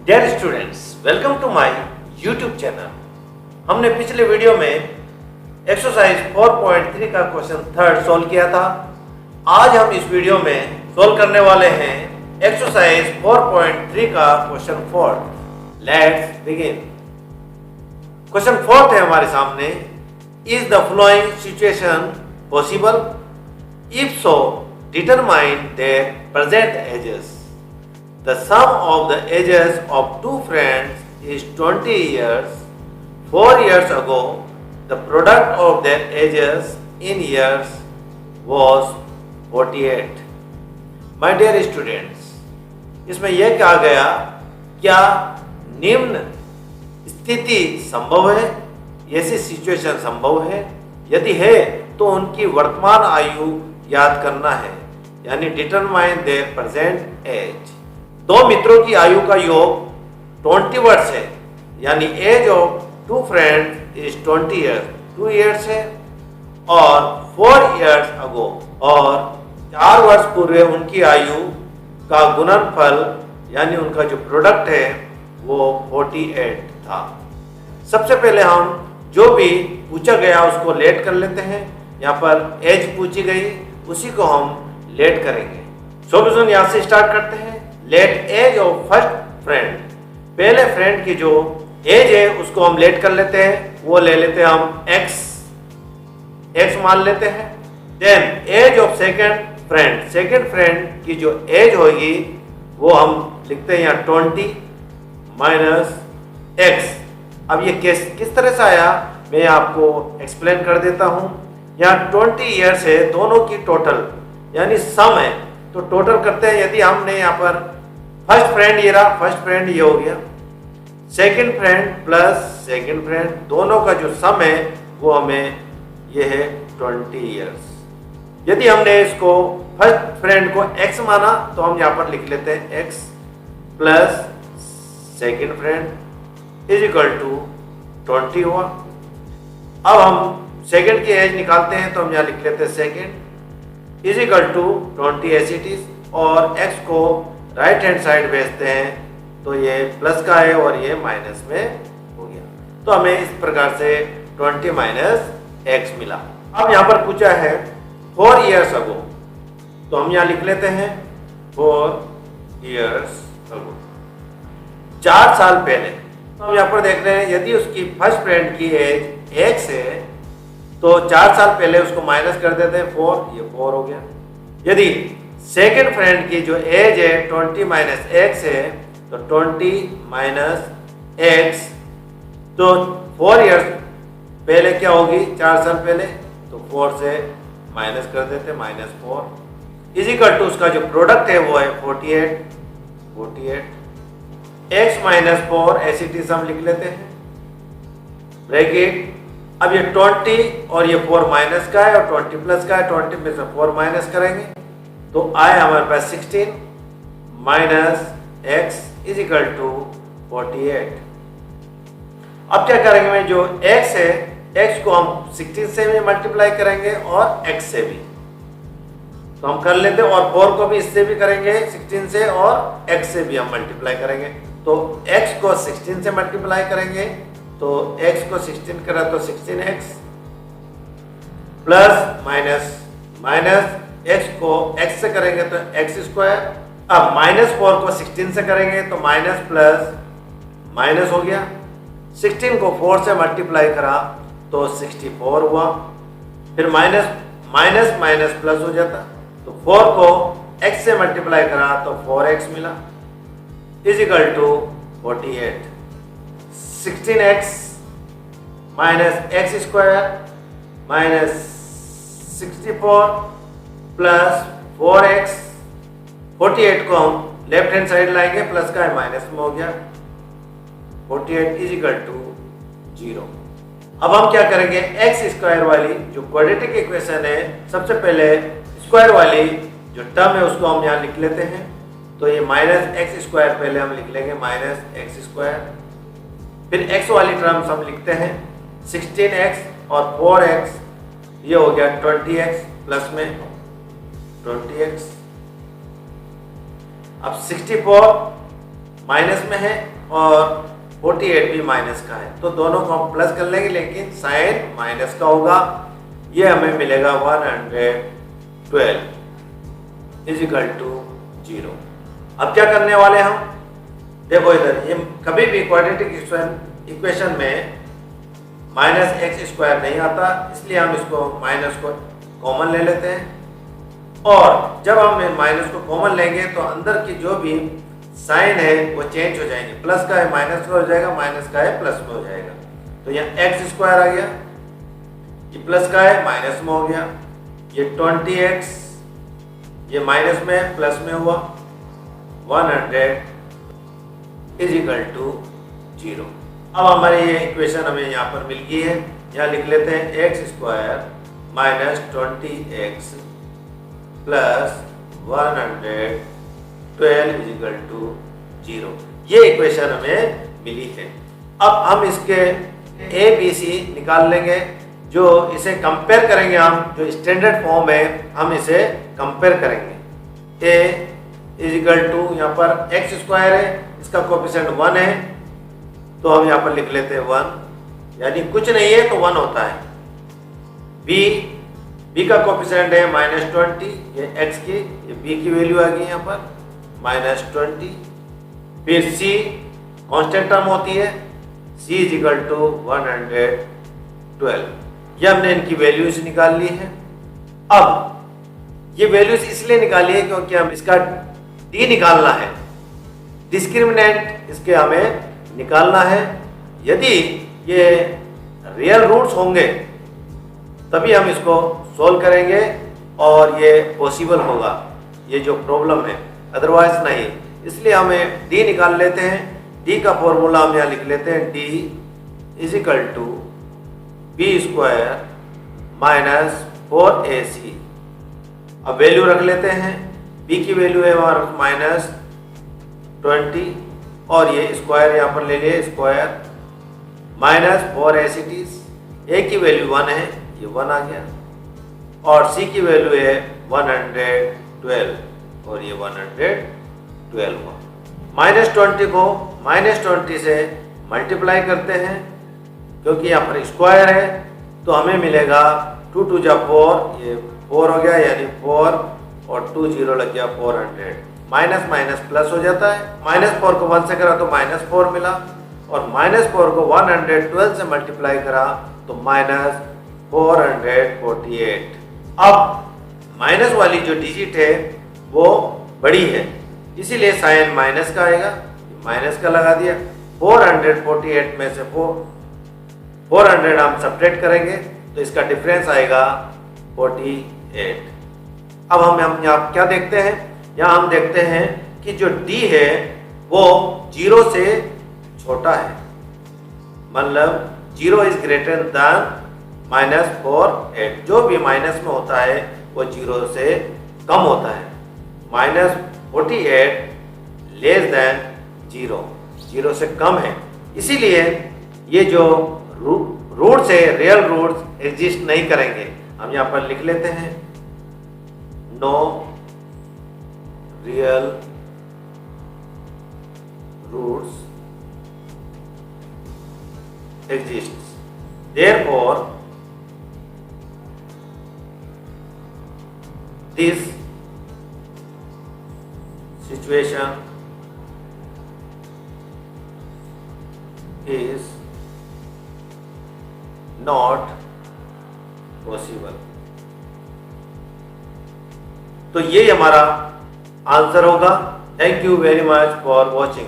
Dear students, welcome to my YouTube channel. हमने पिछले video में एक्सरसाइज 4.3 का क्वेश्चन थर्ड सॉल्व किया था। आज हम इस वीडियो में सॉल्व करने वाले हैं एक्सरसाइज 4.3 का question fourth. Let's begin. Question fourth है हमारे सामने। Is the following situation possible? If so, determine there present ages. The sum of the ages of two friends is 20 years. 4 years ago, the product of their ages in years was 48. My dear students, इसमें यह कहा गया, क्या निम्न स्थिति संभव है? ऐसी सिचुएशन संभव है? यदि है तो उनकी वर्तमान आयु याद करना है, यानी डिटरमाइन देयर प्रेजेंट एज। दो मित्रों की आयु का योग 20 वर्ष है, यानी age of two friends is 20 years. 2 years है और 4 ईयर्स अगो, और 4 वर्ष पूर्व उनकी आयु का गुणनफल यानी उनका जो प्रोडक्ट है वो 48 था। सबसे पहले हम जो भी पूछा गया उसको लेट कर लेते हैं। यहाँ पर एज पूछी गई, उसी को हम लेट करेंगे। सॉल्यूशन यहाँ से स्टार्ट करते हैं। Let age of first friend, पहले फ्रेंड की जो एज है उसको हम लेट कर लेते हैं। वो ले लेते हैं हम x मान लेते हैं। Then age of second friend की जो एज होगी वो हम लिखते हैं यहाँ 20 माइनस x। अब ये किस तरह से आया मैं आपको एक्सप्लेन कर देता हूँ। यहाँ 20 ईयर्स है, दोनों की टोटल यानी सम है, तो टोटल करते हैं। यदि हमने यहाँ पर फर्स्ट फ्रेंड ये रहा, फर्स्ट फ्रेंड ये हो गया, second friend plus second friend, दोनों का जो सम है वो हमें ये है 20 ईयर्स। यदि हमने इसको फर्स्ट फ्रेंड को x माना तो हम यहाँ पर लिख लेते हैं x plus second friend is equal to 20 हुआ। अब हम सेकंड की एज निकालते हैं तो हम यहाँ लिख लेते हैं second is equal to 20 as it is, और x को राइट हैंड साइड भेजते हैं तो ये प्लस का है और ये माइनस में हो गया। तो हमें इस प्रकार से 20 माइनस x मिला। अब यहाँ पर पूछा है 4 ईयर्स अगो, तो हम यहाँ लिख लेते हैं 4 ईयर्स अगो, 4 साल पहले। तो हम यहाँ पर देख रहे हैं यदि उसकी फर्स्ट फ्रेंड की एज x है तो 4 साल पहले उसको माइनस कर देते हैं 4, ये 4 हो गया। यदि सेकेंड फ्रेंड की जो एज है 20 माइनस x है तो 20 माइनस x, तो 4 ईयर्स पहले क्या होगी, 4 साल पहले, तो 4 से माइनस कर देते माइनस 4 इज इक्वल टू उसका जो प्रोडक्ट है वो है 48 x माइनस 4 ऐसी चीज हम लिख लेते हैं ब्रैकेट। अब ये 20 और ये 4 माइनस का है और 20 प्लस का है, 20 में से 4 माइनस करेंगे तो आए हमारे पास 16 minus x is equal to 48। अब क्या करेंगे, मैं जो x है x को हम 16 से भी मल्टीप्लाई करेंगे और x से भी, तो हम कर लेते हैं, और 4 को भी इससे भी करेंगे 16 से, और x से भी हम मल्टीप्लाई करेंगे। तो x को 16 से मल्टीप्लाई करेंगे तो x को 16 करा तो 16x प्लस माइनस x को x से करेंगे तो x स्क्वायर। अब माइनस 4 को 16 से करेंगे तो माइनस प्लस माइनस हो गया। 16 को 4 से मल्टीप्लाई करा तो 64 हुआ। फिर माइनस प्लस हो जाता, तो 4 को x से मल्टीप्लाई करा तो 4x मिला is equal to 48। 16x minus x square minus 64 plus 4x, 48 को हम लेफ्ट हैंड साइड लाएंगे, प्लस का है माइनस में हो गया, 48 इज इक्वल टू 0। अब हम क्या करेंगे, x स्क्वायर वाली जो क्वाड्रेटिक इक्वेशन है, सबसे पहले स्क्वायर वाली जो टर्म है उसको हम यहाँ लिख लेते हैं। तो ये माइनस एक्स स्क्वायर पहले हम लिख लेंगे, माइनस एक्स स्क्वायर, फिर x वाली टर्म्स हम लिखते हैं 16x और 4x, ये हो गया 20x प्लस में 20x। अब 64 माइनस में है और 48 भी माइनस का है, तो दोनों को हम प्लस कर लेंगे, लेकिन साइन माइनस का होगा। ये हमें मिलेगा 112 इज इक्वल टू 0। अब क्या करने वाले हम, देखो इधर ये कभी भी क्वाड्रेटिक इक्वेशन में माइनस एक्स स्क्वायर नहीं आता, इसलिए हम इसको माइनस को कॉमन ले लेते हैं। और जब हम माइनस को कॉमन लेंगे तो अंदर की जो भी साइन है वो चेंज हो जाएंगे, प्लस का है माइनस में हो जाएगा, माइनस का है प्लस में हो जाएगा। तो यहाँ एक्स स्क्वायर आ गया, ये प्लस का है माइनस में हो गया, ये 20x ये माइनस में प्लस में हुआ, 100 इज इक्वल टू 0। अब हमारी ये इक्वेशन हमें यहाँ पर मिल गई है। यहाँ लिख लेते हैं X square minus 20x plus 112 is equal to 0। ये इक्वेशन हमें मिली है। अब हम इसके ए बी सी निकाल लेंगे, जो इसे कंपेयर करेंगे हम, जो स्टैंडर्ड फॉर्म है हम इसे कंपेयर करेंगे। ए इज इक्वल टू यहाँ पर एक्स स्क्वायर है, इसका कोएफिशिएंट 1 है, तो हम यहाँ पर लिख लेते हैं 1, यानी कुछ नहीं है तो 1 होता है। बी का कोएफिशिएंट है -20, ये एक्स की, ये बी की वैल्यू आ गई यहाँ पर -20। फिर सी कांस्टेंट टर्म होती है, सी इज इक्वल टू 112। ये हमने इनकी वैल्यूज निकाल ली है। अब ये वैल्यूज इसलिए निकाली है क्योंकि हम इसका डी निकालना है, डिस्क्रिमिनेंट इसके हमें निकालना है। यदि ये रियल रूट्स होंगे तभी हम इसको सोल्व करेंगे और ये पॉसिबल होगा, ये जो प्रॉब्लम है, अदरवाइज नहीं। इसलिए हमें डी निकाल लेते हैं। डी का फॉर्मूला हम यहाँ लिख लेते हैं, D is equal to B square minus 4ac। अब वैल्यू रख लेते हैं, बी की वैल्यू है हमारा -20 और ये स्क्वायर यहाँ पर ले लिए, स्क्वायर -4ac। ए की वैल्यू 1 है, ये 1 आ गया, और सी की वैल्यू है 112 और ये 112 हुआ। -20 को -20 से मल्टीप्लाई करते हैं, क्योंकि यहाँ पर स्क्वायर है, तो हमें मिलेगा 2 2 जा 4, ये 4 हो गया, यानी 4 और 2 0 लग गया 400। माइनस माइनस प्लस हो जाता है, -4 को 1 से करा तो -4 मिला, और -4 को 112 से मल्टीप्लाई करा तो -448। अब माइनस वाली जो डिजिट है वो बड़ी है, इसीलिए साइन माइनस का आएगा, माइनस का लगा दिया। 448 में से 400 हम सब्ट्रैक्ट करेंगे तो इसका डिफरेंस आएगा 48। अब हम यहाँ क्या देखते हैं, यहाँ हम देखते हैं कि जो d है वो 0 से छोटा है, मतलब 0 इज ग्रेटर दैन -48। जो भी माइनस में होता है वो 0 से कम होता है। -48 लेस देन 0 से कम है, इसीलिए ये जो रूट्स है, रियल रूट्स एग्जिस्ट नहीं करेंगे। हम यहाँ पर लिख लेते हैं, no real roots exist, therefore this situation is not possible। तो ये हमारा आंसर होगा। Thank you very much for watching.